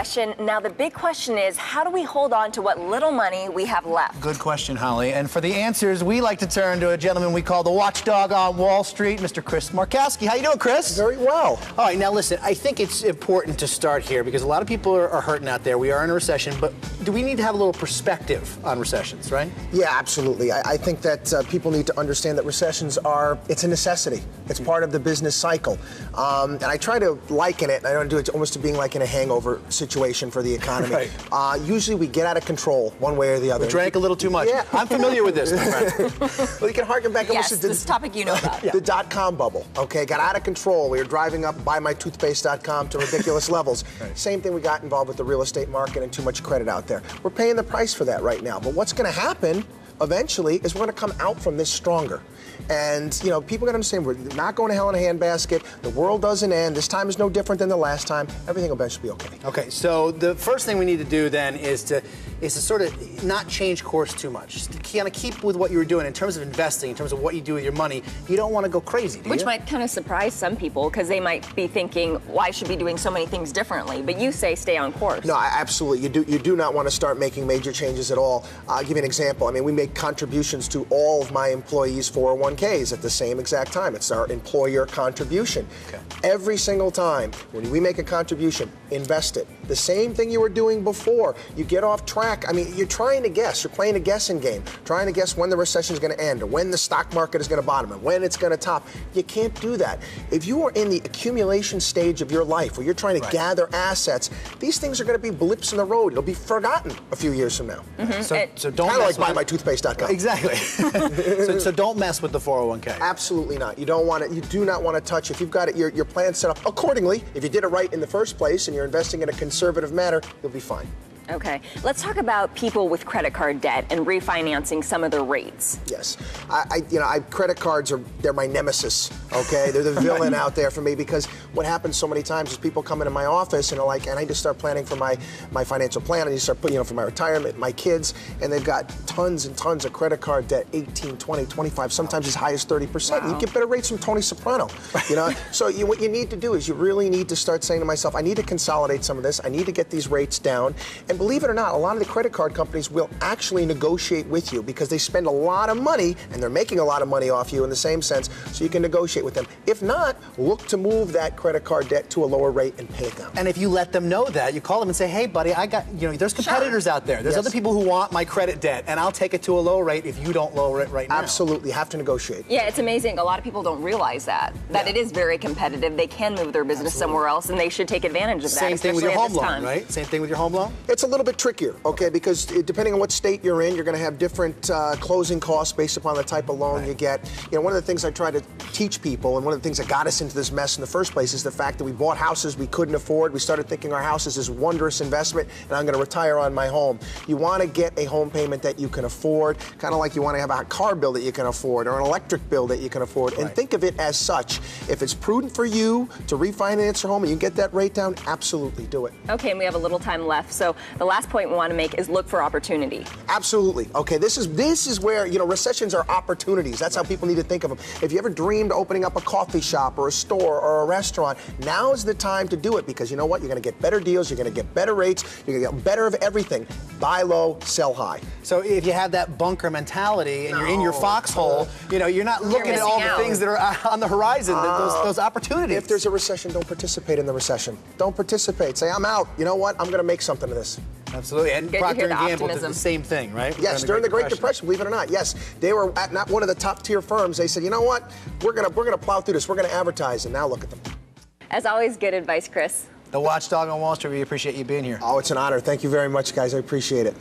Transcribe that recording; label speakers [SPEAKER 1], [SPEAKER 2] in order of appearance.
[SPEAKER 1] recession. Now the big question is, how do we hold on to what little money we have left?
[SPEAKER 2] Good question, Holly. And for the answers, we like to turn to a gentleman we call the Watchdog on Wall Street, Mr. Chris Markowski. How you doing, Chris?
[SPEAKER 3] Very well.
[SPEAKER 2] All right, now listen, I think it's important to start here because a lot of people are hurting out there. We are in a recession, but do we need to have a little perspective on recessions, right?
[SPEAKER 3] Yeah, absolutely. I think that people need to understand that recessions it's a necessity. It's part of the business cycle. And I try to liken it, and I don't do it almost to being like in a hangover situation for the economy. Right. Usually we get out of control one way or the other.
[SPEAKER 2] We drank a little too much.
[SPEAKER 3] Yeah.
[SPEAKER 2] I'm familiar with this, my friend.
[SPEAKER 3] Well, you can harken back
[SPEAKER 1] yes,
[SPEAKER 3] almost to
[SPEAKER 1] this topic you know about.
[SPEAKER 3] The dot-com bubble, okay? Got out of control. We were driving up buymytoothpaste.com to ridiculous levels. Right. Same thing, we got involved with the real estate market and too much credit out there. We're paying the price for that right now. But what's going to happen eventually is we're going to come out from this stronger. And, you know, people got to understand we're not going to hell in a handbasket. The world doesn't end. This time is no different than the last time. Everything will eventually be okay.
[SPEAKER 2] Okay, so the first thing we need to do then is to sort of not change course too much. Just to kind of keep with what you were doing in terms of investing, in terms of what you do with your money. You don't want to go crazy, do you?
[SPEAKER 1] Which might kind of surprise some people because they might be thinking, why should be doing so many things differently? But you say stay on course.
[SPEAKER 3] No, absolutely. You do not want to start making major changes at all. I'll give you an example. I mean, we make contributions to all of my employees' 401ks at the same exact time. It's our employer contribution. Okay. Every single time when we make a contribution, invest it. The same thing you were doing before. You get off track. I mean, you're trying to guess. You're playing a guessing game, trying to guess when the recession is going to end, or when the stock market is going to bottom, and when it's going to top. You can't do that. If you are in the accumulation stage of your life, where you're trying to gather assets, these things are going to be blips in the road. It'll be forgotten a few years from now.
[SPEAKER 1] Mm-hmm.
[SPEAKER 2] So don't
[SPEAKER 3] kind of like buymytoothpaste.com.
[SPEAKER 2] Exactly. so don't mess with the 401k.
[SPEAKER 3] Absolutely not. You don't want it. You do not want to touch. If you've got it, your plan set up accordingly. If you did it right in the first place and you're investing in a conservative manner, you'll be fine.
[SPEAKER 1] Okay, let's talk about people with credit card debt and refinancing some of their rates.
[SPEAKER 3] Yes, credit cards they're my nemesis. Okay, they're the villain out there for me because what happens so many times is people come into my office and are like, and I need to start planning for my financial plan. I need to start putting, for my retirement, my kids, and they've got tons and tons of credit card debt, 18, 20, 25, sometimes as high as 30%. Wow. You get better rates from Tony Soprano. So what you need to do is you really need to start saying to myself, I need to consolidate some of this. I need to get these rates down. And believe it or not, a lot of the credit card companies will actually negotiate with you because they spend a lot of money and they're making a lot of money off you in the same sense, so you can negotiate with them. If not, look to move that credit card debt to a lower rate and pay it down.
[SPEAKER 2] And if you let them know that, you call them and say, hey, buddy, I got, there's competitors out there. There's other people who want my credit debt, and I'll take it to a low rate if you don't lower it right now.
[SPEAKER 3] Absolutely. You have to negotiate.
[SPEAKER 1] Yeah, it's amazing. A lot of people don't realize that it is very competitive. They can move their business somewhere else, and they should take advantage of that.
[SPEAKER 2] Same thing with your home loan, right? Same thing with your home loan?
[SPEAKER 3] It's a little bit trickier, okay, because depending on what state you're in, you're going to have different closing costs based upon the type of loan you get. One of the things I try to teach people, and one of the things that got us into this mess in the first place, is the fact that we bought houses we couldn't afford. We started thinking our house is this wondrous investment, and I'm going to retire on my home. You want to get a home payment that you can afford, kind of like you want to have a car bill that you can afford, or an electric bill that you can afford, and think of it as such. If it's prudent for you to refinance your home and you get that rate down, absolutely do it.
[SPEAKER 1] Okay, and we have a little time left, so the last point we want to make is look for opportunity.
[SPEAKER 3] Absolutely. Okay, this is where, recessions are opportunities. That's how people need to think of them. If you ever dreamed opening up a coffee shop or a store or a restaurant, now is the time to do it, because you know what? You're going to get better deals, you're going to get better rates, you're going to get better of everything. Buy low, sell high.
[SPEAKER 2] So if you have that bunker mentality and you're in your foxhole, you're not looking at all the things that are on the horizon, those opportunities.
[SPEAKER 3] If there's a recession, don't participate in the recession. Don't participate. Say, I'm out. You know what? I'm going to make something of this.
[SPEAKER 2] Absolutely. And Procter & Gamble did the same thing, right?
[SPEAKER 3] Yes, during the Great Depression, believe it or not. Yes, they were at not one of the top tier firms. They said, you know what? We're gonna plow through this. We're gonna advertise, and now look at them.
[SPEAKER 1] As always, good advice, Chris.
[SPEAKER 2] The Watchdog on Wall Street. We appreciate you being here.
[SPEAKER 3] Oh, it's an honor. Thank you very much, guys. I appreciate it.